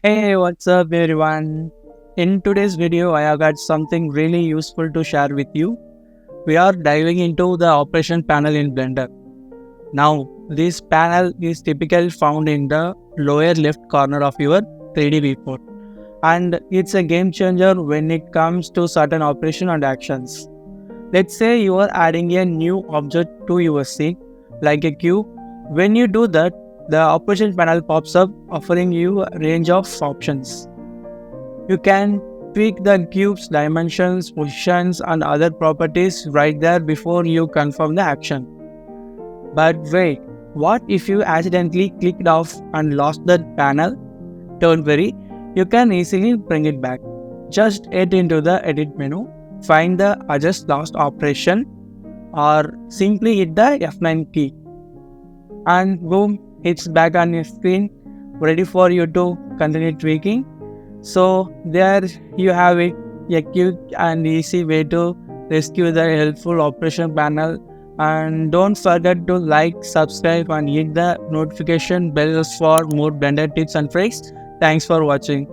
Hey, what's up everyone? In today's video, I have got something really useful to share with you. We are diving into the operation panel in Blender. Now, this panel is typically found in the lower left corner of your 3D viewport, and it's a game changer when it comes to certain operation and actions. Let's say you are adding a new object to your scene, like a cube. When you do that, the operation panel pops up offering you a range of options. You can tweak the cube's dimensions, positions, and other properties right there before you confirm the action. But wait, what if you accidentally clicked off and lost that panel? Don't worry, you can easily bring it back. Just head into the edit menu, find the adjust lost operation, or simply hit the F9 key. And boom, it's back on your screen, ready for you to continue tweaking. So there you have it, a quick and easy way to rescue the helpful operation panel. And don't forget to like, subscribe and hit the notification bell for more Blender tips and tricks. Thanks for watching.